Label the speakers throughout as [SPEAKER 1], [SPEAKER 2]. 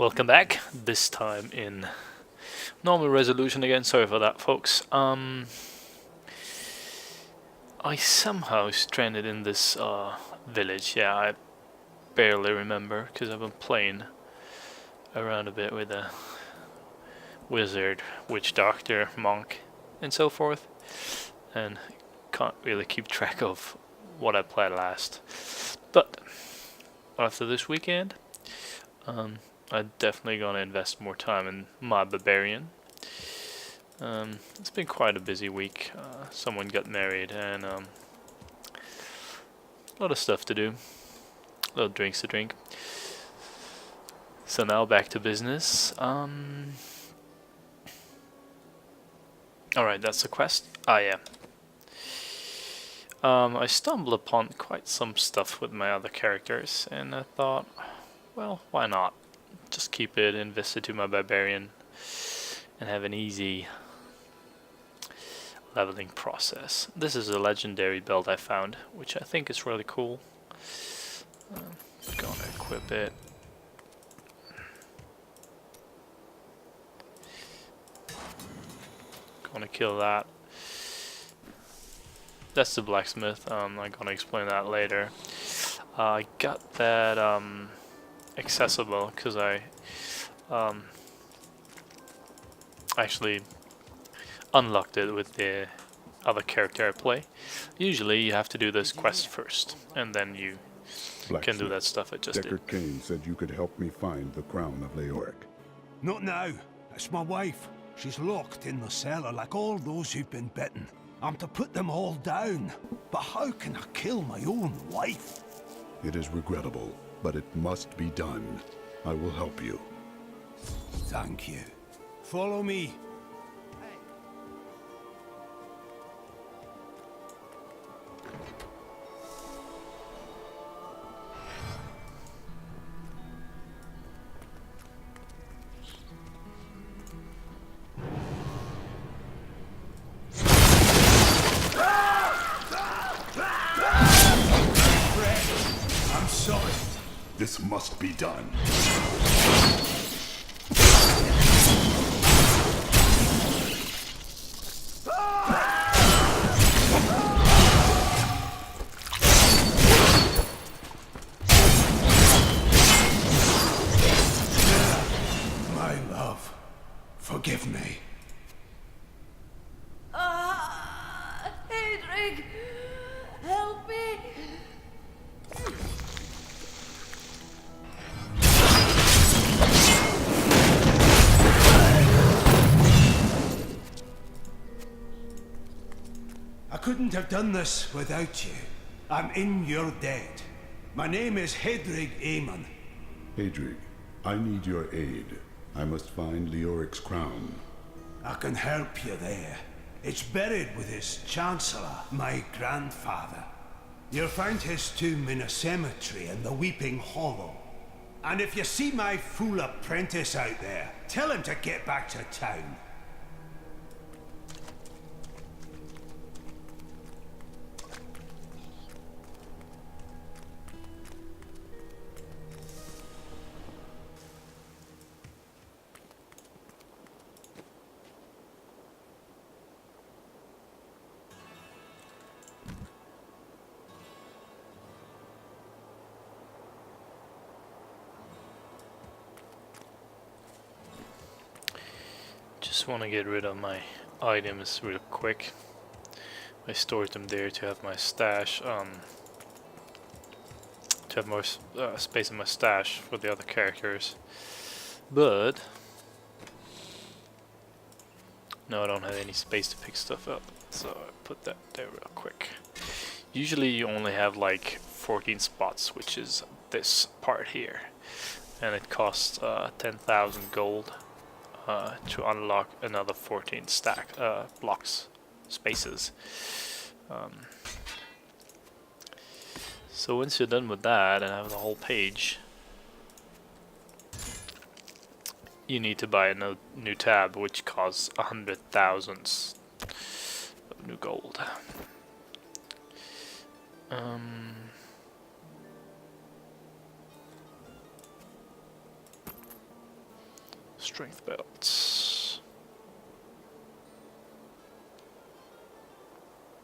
[SPEAKER 1] Welcome back, this time in normal resolution again. Sorry for that, folks. I somehow stranded in this village. Yeah, I barely remember because I've been playing around a bit with a wizard, witch doctor, monk, and so forth, and can't really keep track of what I played last. But after this weekend, I'm definitely gonna invest more time in my barbarian. It's been quite a busy week. Someone got married and a lot of stuff to do, a lot of drinks to drink. So now back to business. Alright, that's the quest. Yeah. I stumbled upon quite some stuff with my other characters, and I thought, well, why not? Just keep it invested to my barbarian and have an easy leveling process. This is a legendary build I found, which I think is really cool. Gonna equip it. Gonna kill that. That's the blacksmith. I'm gonna explain that later. I got that accessible because I actually unlocked it with the other character I play. Usually you have to do this quest first, and then you can do that stuff I just
[SPEAKER 2] Decker
[SPEAKER 1] did.
[SPEAKER 2] Kane said you could help me find the crown of Leoric.
[SPEAKER 3] Not now. It's my wife. She's locked in the cellar like all those who've been bitten. I'm to put them all down. But how can I kill my own wife?
[SPEAKER 2] It is regrettable, but it must be done. I will help you.
[SPEAKER 3] Thank you. Follow me. I'm sorry.
[SPEAKER 2] This must be done.
[SPEAKER 3] My love, forgive me.
[SPEAKER 4] Hedrig, help me!
[SPEAKER 3] I couldn't have done this without you. I'm in your debt. My name is Hedrig Aemon.
[SPEAKER 2] Adrig, I need your aid. I must find Leoric's crown.
[SPEAKER 3] I can help you there. It's buried with his chancellor, my grandfather. You'll find his tomb in a cemetery in the Weeping Hollow. And if you see my fool apprentice out there, tell him to get back to town.
[SPEAKER 1] Just want to get rid of my items real quick. I stored them there to have my stash, to have more space in my stash for the other characters. But no, I don't have any space to pick stuff up, so I put that there real quick. Usually you only have like 14 spots, which is this part here, and it costs 10,000 gold. To unlock another 14 blocks spaces. So once you're done with that and have the whole page, you need to buy a new tab, which costs 100,000 of new gold. strength belts.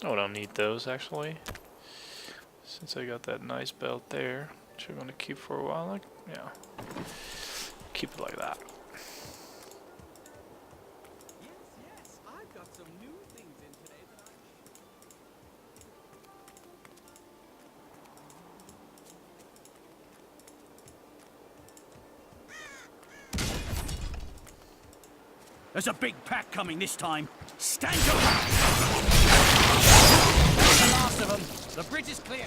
[SPEAKER 1] Oh, I don't need those actually. Since I got that nice belt there, which I'm gonna keep for a while. Like, yeah, keep it like that.
[SPEAKER 5] Yes, I've got some new things in today that
[SPEAKER 6] There's a big pack coming this time. Stand your ground!
[SPEAKER 5] That's the last of them. The bridge is clear.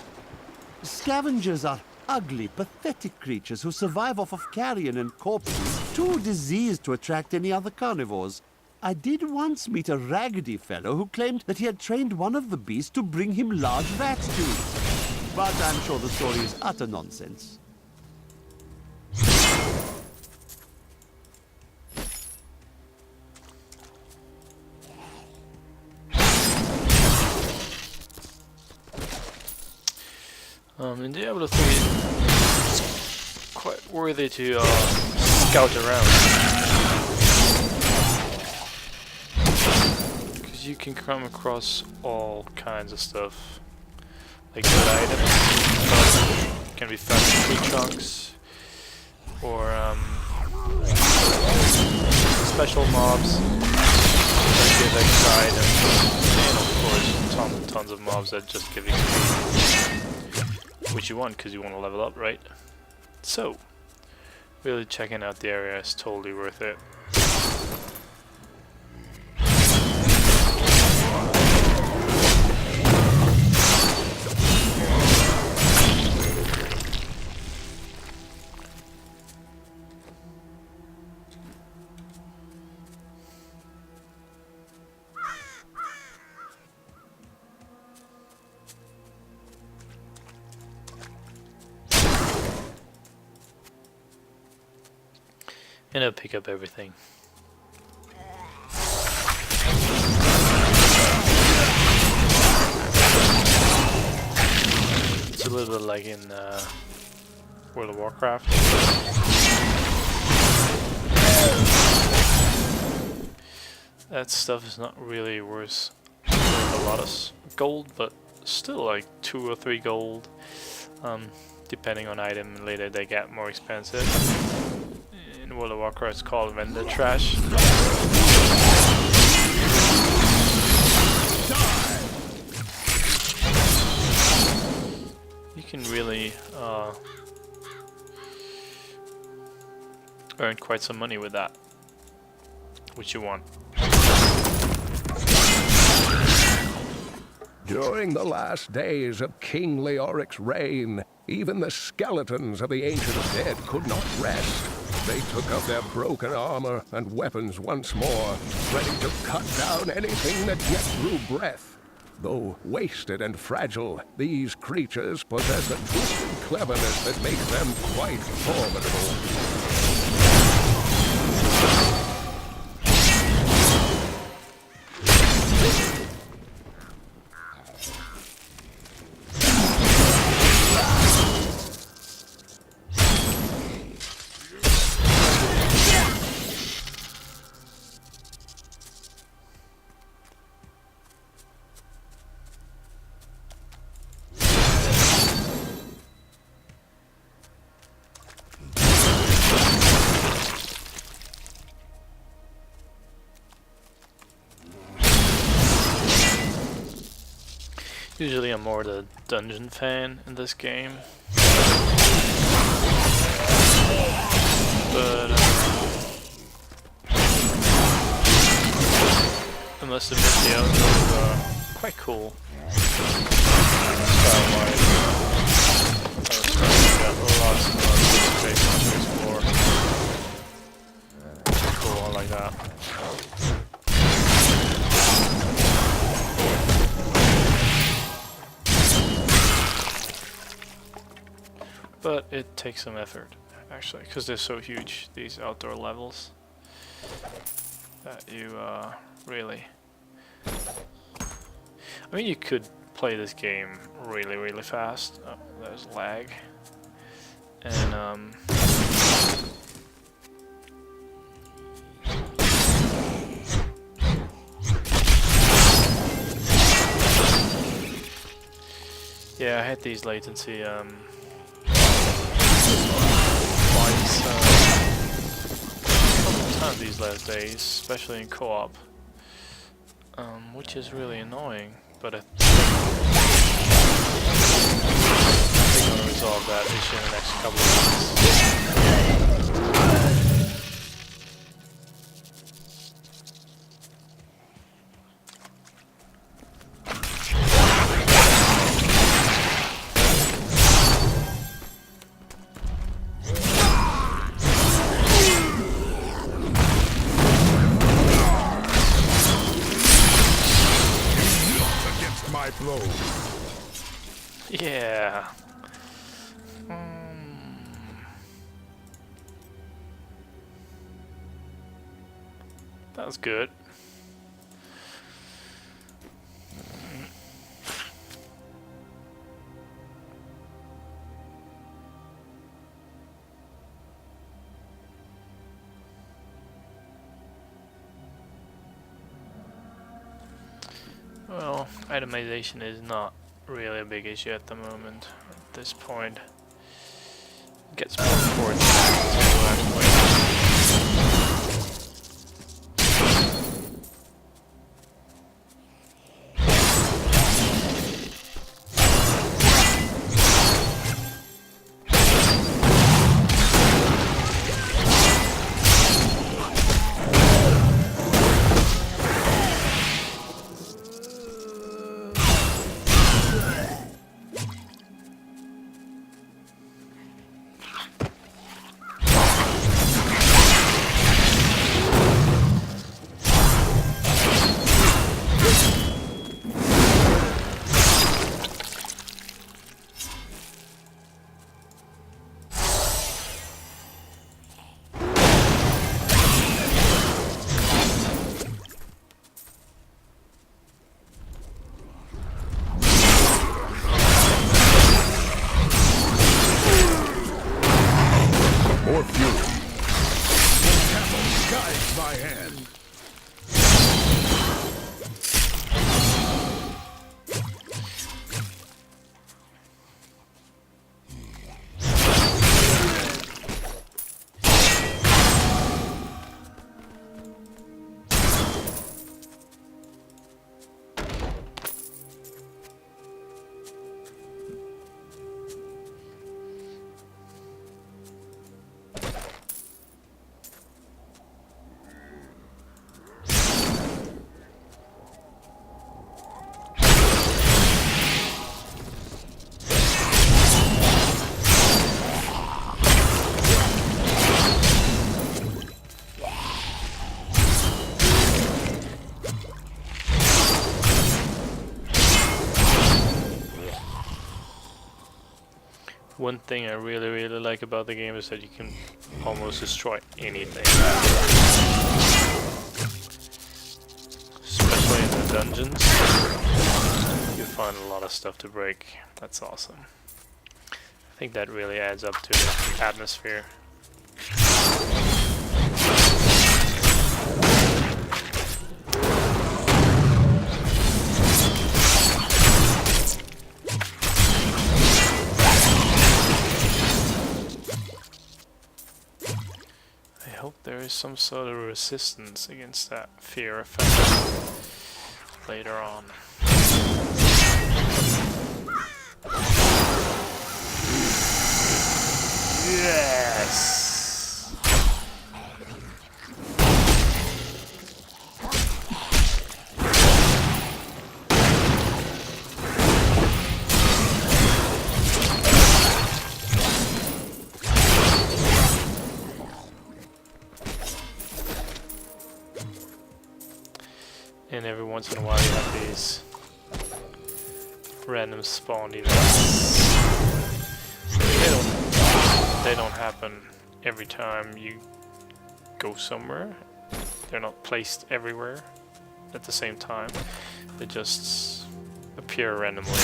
[SPEAKER 7] Scavengers are ugly, pathetic creatures who survive off of carrion and corpses, too diseased to attract any other carnivores. I did once meet a raggedy fellow who claimed that he had trained one of the beasts to bring him large rat stews. But I'm sure the story is utter nonsense.
[SPEAKER 1] In Diablo 3, it's quite worthy to scout around, because you can come across all kinds of stuff, like good items, can be found in tree trunks, or special mobs that give extra items, and of course tons of mobs that just give XP. Which you want because you want to level up, right? So, really checking out the area is totally worth it. And I'll pick up everything. It's a little bit like in World of Warcraft. That stuff is not really worth a lot of gold, but still like 2 or 3 gold. Depending on item, and later they get more expensive. In World of Warcraft it's called vendor trash. You can really earn quite some money with that, which you want.
[SPEAKER 8] During the last days of King Leoric's reign, even the skeletons of the Ancient Dead could not rest. They took up their broken armor and weapons once more, ready to cut down anything that yet drew breath. Though wasted and fragile, these creatures possess a twisted cleverness that makes them quite formidable.
[SPEAKER 1] Usually I'm more the dungeon fan in this game, but I must admit the outdoors are quite cool. Style-wise, got lots and lots of space to explore. Cool, I like that. But it takes some effort, actually, because they're so huge, these outdoor levels, that you really... I mean, you could play this game really, really fast. Oh, there's lag. And Yeah, I had these latency spikes a couple of times these last days, especially in co-op, which is really annoying. But I think I'm gonna resolve that issue in the next couple of weeks.
[SPEAKER 8] My blow.
[SPEAKER 1] Yeah. That was good. Well, itemization is not really a big issue at the moment. At this point, it gets more important to actually.
[SPEAKER 8] More fury. The castle guides my hand.
[SPEAKER 1] One thing I really like about the game is that you can almost destroy anything. Especially in the dungeons, you find a lot of stuff to break. That's awesome. I think that really adds up to the atmosphere. I hope there is some sort of resistance against that fear effect later on. Yes! And every once in a while you have these random spawn events. They don't happen every time you go somewhere. They're not placed everywhere at the same time. They just appear randomly,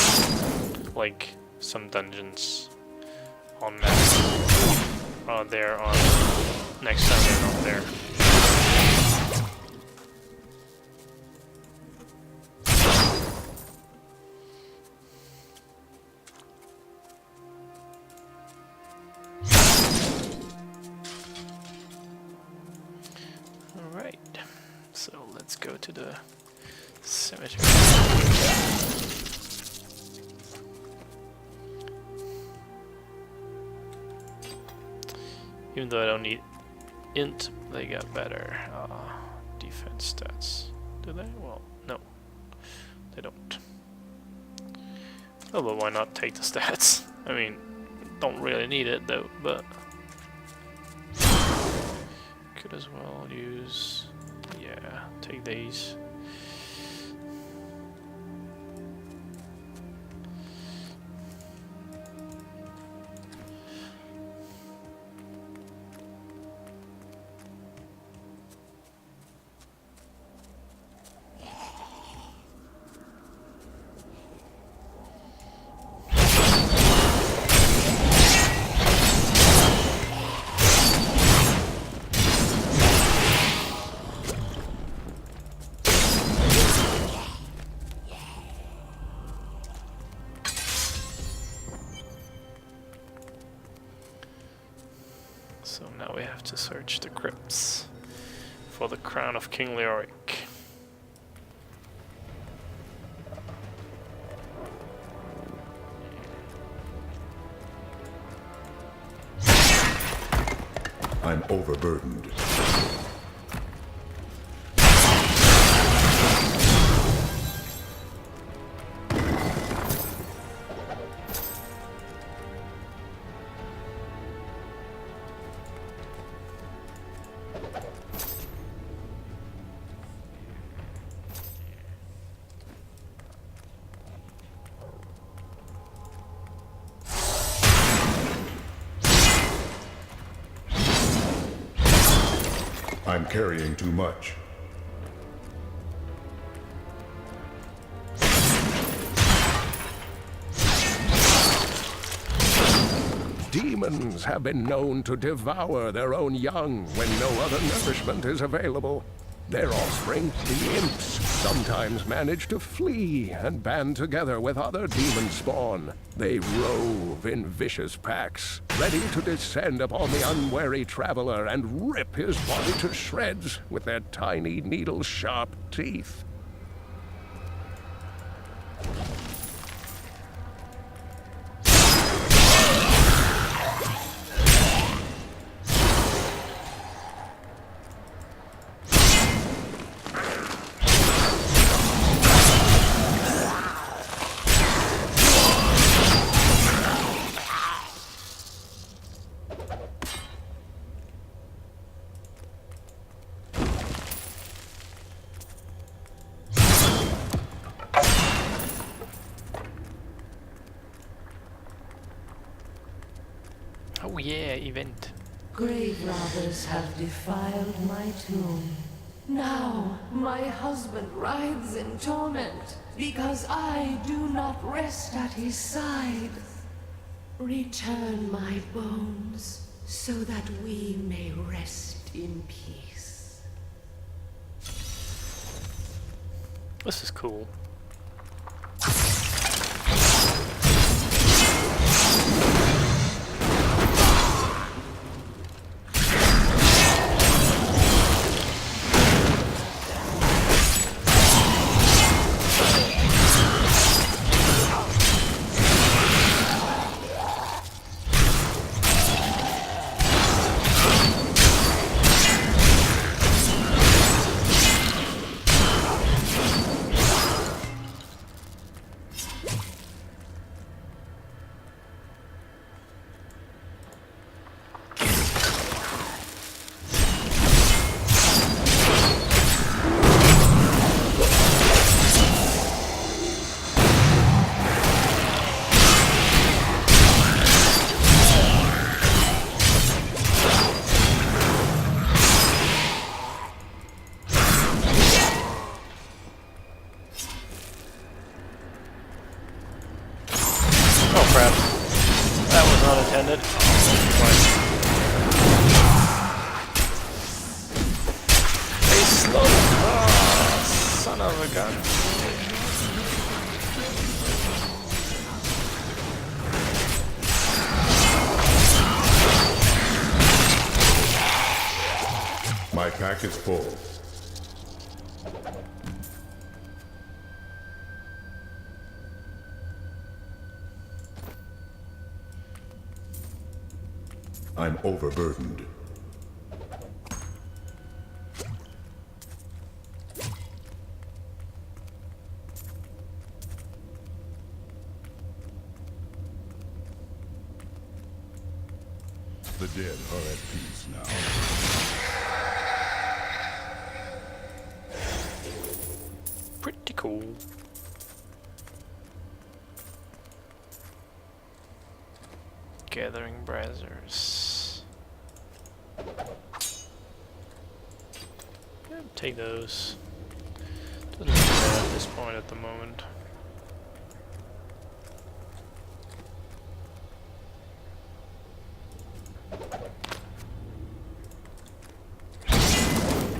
[SPEAKER 1] like some dungeons on map are there on next time they're not there. let's go to the cemetery. Even though I don't need int, they got better defense stats. Do they? Well, no, they don't. Oh, but why not take the stats? I mean, don't really need it though, but could as well use, yeah, take these. So now we have to search the crypts for the crown of King Leoric.
[SPEAKER 2] I'm overburdened. I'm carrying too much.
[SPEAKER 8] Demons have been known to devour their own young when no other nourishment is available. Their offspring, the imps, sometimes manage to flee and band together with other demon spawn. They rove in vicious packs, ready to descend upon the unwary traveler and rip his body to shreds with their tiny needle-sharp teeth.
[SPEAKER 1] Oh yeah, event.
[SPEAKER 4] Grave robbers have defiled my tomb. Now my husband writhes in torment because I do not rest at his side. Return my bones so that we may rest in peace.
[SPEAKER 1] This is cool. Oh crap. That was not intended. Hey, slow! Oh, son of a gun.
[SPEAKER 2] My pack is full. I'm overburdened. The dead are at peace now.
[SPEAKER 1] Pretty cool. Gathering braziers. Yeah, take those. Doesn't matter at this point at the moment.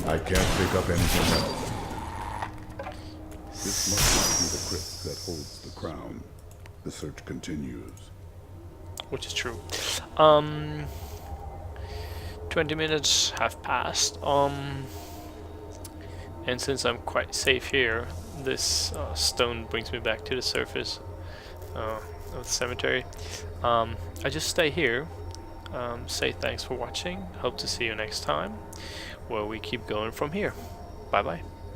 [SPEAKER 2] I can't pick up anything else. This must not be the crypt that holds the crown. The search continues.
[SPEAKER 1] Which is true. 20 minutes have passed. And since I'm quite safe here, this stone brings me back to the surface of the cemetery. I just stay here. Say thanks for watching. Hope to see you next time, where we keep going from here. Bye bye.